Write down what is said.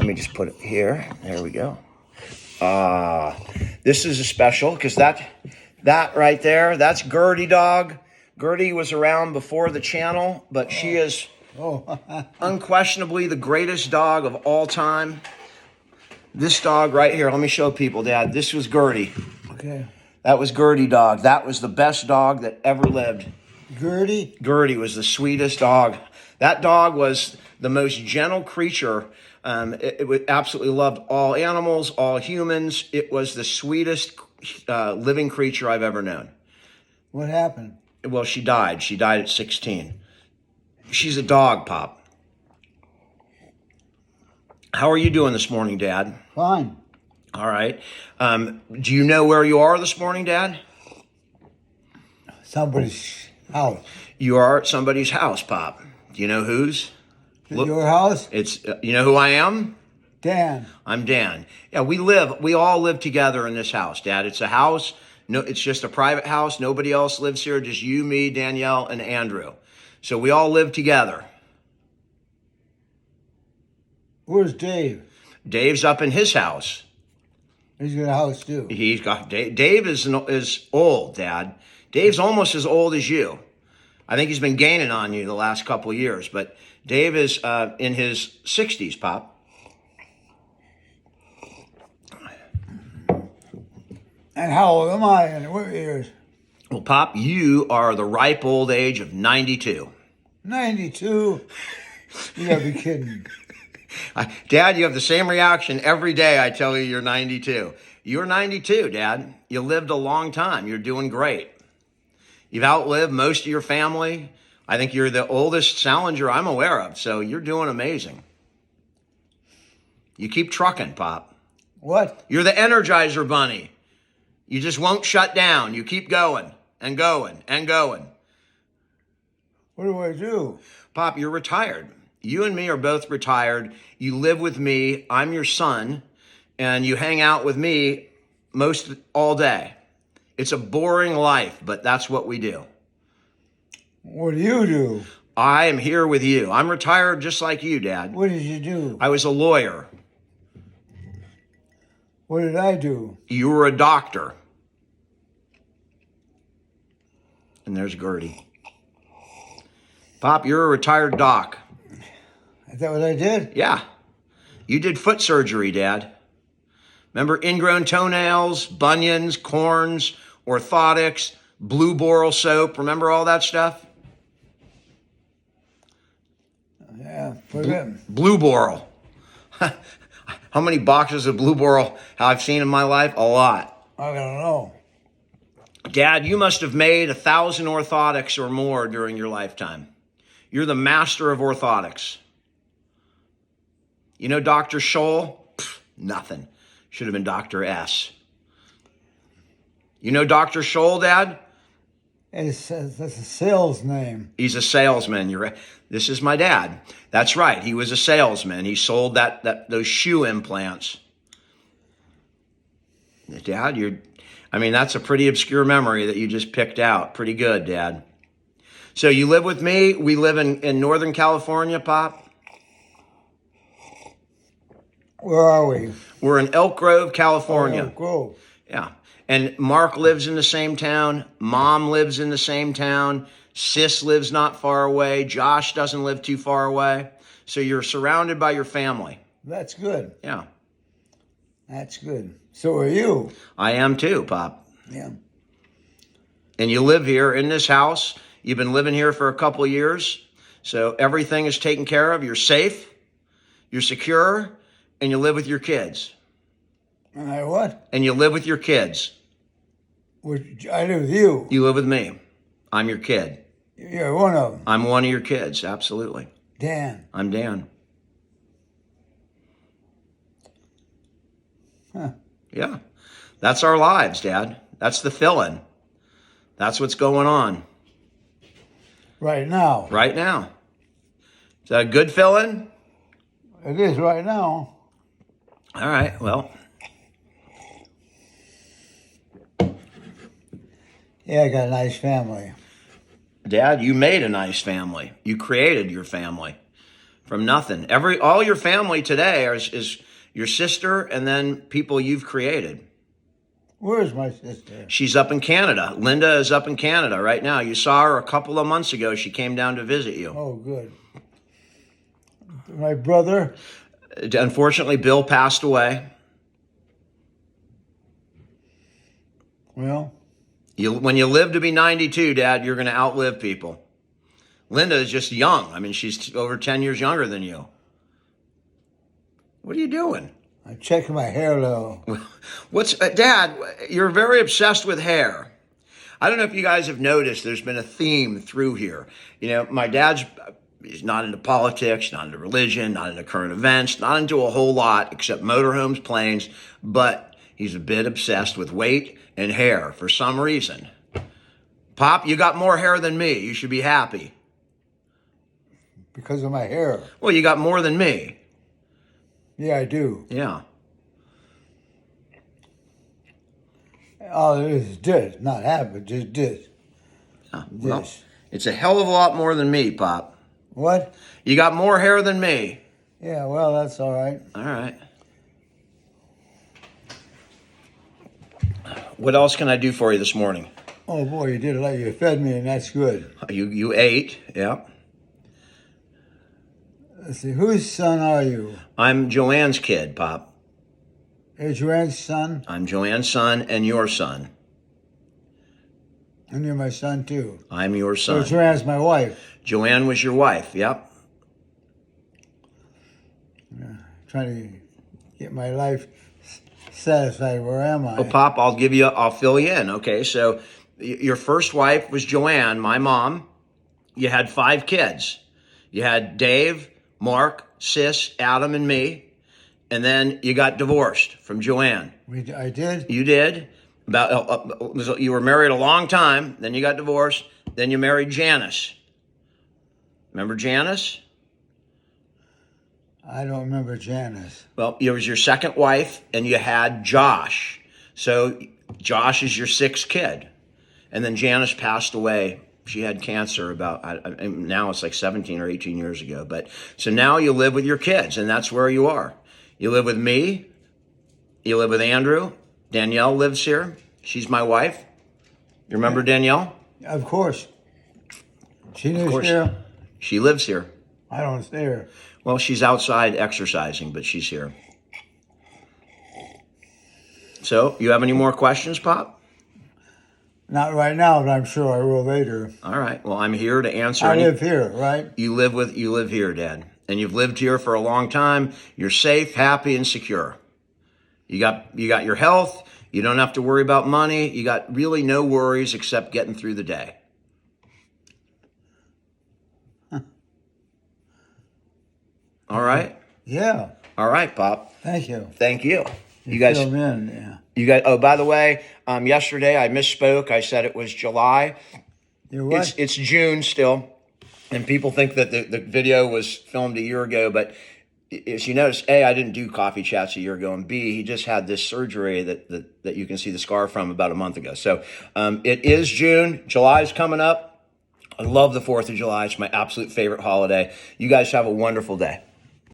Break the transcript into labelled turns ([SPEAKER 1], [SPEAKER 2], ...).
[SPEAKER 1] Let me just put it here. There we go. This is a special because that right there, that's Gertie dog. Gertie was around before the channel, but she is unquestionably the greatest dog of all time. This dog right here, let me show people, Dad. This was Gertie.
[SPEAKER 2] Okay.
[SPEAKER 1] That was Gertie dog. That was the best dog that ever lived.
[SPEAKER 2] Gertie?
[SPEAKER 1] Gertie was the sweetest dog. That dog was the most gentle creature. It absolutely loved all animals, all humans. It was the sweetest living creature I've ever known.
[SPEAKER 2] What happened?
[SPEAKER 1] Well, she died. She died at 16. She's a dog, Pop. How are you doing this morning, Dad?
[SPEAKER 2] Fine.
[SPEAKER 1] All right. Do you know where you are this morning, Dad?
[SPEAKER 2] Somebody's house.
[SPEAKER 1] You are at somebody's house, Pop. Do you know whose?
[SPEAKER 2] Look, your house?
[SPEAKER 1] It's you know who I am?
[SPEAKER 2] Dan.
[SPEAKER 1] I'm Dan. Yeah, we all live together in this house, Dad. It's a house. No, it's just a private house. Nobody else lives here. Just you, me, Danielle, and Andrew. So we all live together.
[SPEAKER 2] Where's Dave?
[SPEAKER 1] Dave's up in his house.
[SPEAKER 2] He's got a house too.
[SPEAKER 1] He's got Dave is old, Dad. Dave's almost as old as you. I think he's been gaining on you the last couple of years, but Dave is in his 60s, Pop.
[SPEAKER 2] And how old am I? And what years?
[SPEAKER 1] Well, Pop, you are the ripe old age of 92.
[SPEAKER 2] 92? You gotta be kidding.
[SPEAKER 1] Dad, you have the same reaction every day I tell you you're 92. You're 92, Dad. You lived a long time. You're doing great. You've outlived most of your family. I think you're the oldest Salinger I'm aware of, so you're doing amazing. You keep trucking, Pop.
[SPEAKER 2] What?
[SPEAKER 1] You're the Energizer Bunny. You just won't shut down. You keep going and going and going.
[SPEAKER 2] What do I do?
[SPEAKER 1] Pop, you're retired. You and me are both retired. You live with me. I'm your son, and you hang out with me most all day. It's a boring life, but that's what we do.
[SPEAKER 2] What do you do?
[SPEAKER 1] I am here with you. I'm retired just like you, Dad.
[SPEAKER 2] What did you do?
[SPEAKER 1] I was a lawyer.
[SPEAKER 2] What did I do?
[SPEAKER 1] You were a doctor. And there's Gertie. Pop, you're a retired doc.
[SPEAKER 2] Is that what I did?
[SPEAKER 1] Yeah. You did foot surgery, Dad. Remember ingrown toenails, bunions, corns, orthotics, blue boral soap. Remember all that stuff?
[SPEAKER 2] Yeah, forget.
[SPEAKER 1] Blue boral. How many boxes of blue boral have I seen in my life? A lot.
[SPEAKER 2] I don't know.
[SPEAKER 1] Dad, you must have made 1,000 orthotics or more during your lifetime. You're the master of orthotics. You know Dr. Scholl? Pfft, nothing. Should have been Dr. S. You know Dr. Scholl, Dad?
[SPEAKER 2] That's a sales name.
[SPEAKER 1] He's a salesman. You're right. This is my dad. That's right. He was a salesman. He sold those shoe implants. Dad, that's a pretty obscure memory that you just picked out. Pretty good, Dad. So you live with me. We live in Northern California, Pop.
[SPEAKER 2] Where are we?
[SPEAKER 1] We're in Elk Grove, California.
[SPEAKER 2] Elk Grove.
[SPEAKER 1] Yeah. And Mark lives in the same town. Mom lives in the same town. Sis lives not far away. Josh doesn't live too far away. So you're surrounded by your family.
[SPEAKER 2] That's good.
[SPEAKER 1] Yeah.
[SPEAKER 2] That's good. So are you.
[SPEAKER 1] I am too, Pop.
[SPEAKER 2] Yeah.
[SPEAKER 1] And you live here in this house. You've been living here for a couple of years. So everything is taken care of. You're safe. You're secure. And you live with your kids.
[SPEAKER 2] And I what?
[SPEAKER 1] And you live with your kids.
[SPEAKER 2] I live with you.
[SPEAKER 1] You live with me. I'm your kid.
[SPEAKER 2] You're one of them.
[SPEAKER 1] I'm one of your kids, absolutely.
[SPEAKER 2] Dan.
[SPEAKER 1] I'm Dan.
[SPEAKER 2] Huh.
[SPEAKER 1] Yeah. That's our lives, Dad. That's the fill-in. That's what's going on.
[SPEAKER 2] Right now.
[SPEAKER 1] Right now. Is that a good fill-in?
[SPEAKER 2] It is right now.
[SPEAKER 1] All right, well.
[SPEAKER 2] Yeah, I got a nice family.
[SPEAKER 1] Dad, you made a nice family. You created your family. From nothing. All your family today is your sister and then people you've created.
[SPEAKER 2] Where's my sister?
[SPEAKER 1] She's up in Canada. Linda is up in Canada right now. You saw her a couple of months ago. She came down to visit you.
[SPEAKER 2] Oh, good. My brother?
[SPEAKER 1] Unfortunately, Bill passed away.
[SPEAKER 2] Well,
[SPEAKER 1] When you live to be 92, Dad, you're going to outlive people. Linda is just young. I mean, she's over 10 years younger than you. What are you doing?
[SPEAKER 2] I'm checking my hair though.
[SPEAKER 1] Dad, you're very obsessed with hair. I don't know if you guys have noticed, there's been a theme through here. You know, my dad's he's not into politics, not into religion, not into current events, not into a whole lot except motorhomes, planes, but he's a bit obsessed with weight and hair for some reason. Pop, you got more hair than me. You should be happy.
[SPEAKER 2] Because of my hair.
[SPEAKER 1] Well, you got more than me.
[SPEAKER 2] Yeah, I do.
[SPEAKER 1] Yeah.
[SPEAKER 2] All it is this, not half, but just this.
[SPEAKER 1] Well,
[SPEAKER 2] This.
[SPEAKER 1] it's a hell of a lot more than me, Pop.
[SPEAKER 2] What?
[SPEAKER 1] You got more hair than me.
[SPEAKER 2] Yeah, well, that's all right.
[SPEAKER 1] All right. What else can I do for you this morning?
[SPEAKER 2] Oh boy, you did it. You fed me, and that's good.
[SPEAKER 1] You ate, yeah.
[SPEAKER 2] Let's see, whose son are you?
[SPEAKER 1] I'm Joanne's kid, Pop.
[SPEAKER 2] You're Joanne's son,
[SPEAKER 1] I'm Joanne's son and your son.
[SPEAKER 2] and you're my son too.
[SPEAKER 1] I'm your
[SPEAKER 2] So
[SPEAKER 1] son.
[SPEAKER 2] Joanne's my wife.
[SPEAKER 1] Joanne was your wife, yep.
[SPEAKER 2] Trying to get my life satisfied. Where am I?
[SPEAKER 1] Well, Pop, I'll fill you in, okay? So your first wife was Joanne, my mom. You had 5 kids. You had Dave, Mark, Sis, Adam, and me. And then you got divorced from Joanne.
[SPEAKER 2] I did?
[SPEAKER 1] You did. You were married a long time. Then you got divorced. Then you married Janice. Remember Janice?
[SPEAKER 2] I don't remember Janice.
[SPEAKER 1] Well, it was your second wife, and you had Josh. So Josh is your 6th kid. And then Janice passed away. She had cancer now it's like 17 or 18 years ago. But so now you live with your kids, and that's where you are. You live with me. You live with Andrew. Danielle lives here. She's my wife. You remember Danielle?
[SPEAKER 2] Of course. She lives
[SPEAKER 1] Of course.
[SPEAKER 2] here.
[SPEAKER 1] She lives here.
[SPEAKER 2] I don't see her.
[SPEAKER 1] Well, she's outside exercising, but she's here. So, you have any more questions, Pop?
[SPEAKER 2] Not right now, but I'm sure I will later.
[SPEAKER 1] All right. Well, I'm here to answer.
[SPEAKER 2] I live here, right?
[SPEAKER 1] You live here, Dad, and you've lived here for a long time. You're safe, happy, and secure. You got your health. You don't have to worry about money. You got really no worries except getting through the day. All right.
[SPEAKER 2] Yeah.
[SPEAKER 1] All right, Pop.
[SPEAKER 2] Thank you.
[SPEAKER 1] Thank you. You guys.
[SPEAKER 2] Fill me in, yeah.
[SPEAKER 1] You guys. Oh, by the way, yesterday I misspoke. I said it was July.
[SPEAKER 2] You what?
[SPEAKER 1] It's June still, and people think that the video was filmed a year ago. But as you notice, A, I didn't do coffee chats a year ago, and B, he just had this surgery that you can see the scar from about a month ago. So it is June. July's coming up. I love the 4th of July. It's my absolute favorite holiday. You guys have a wonderful day.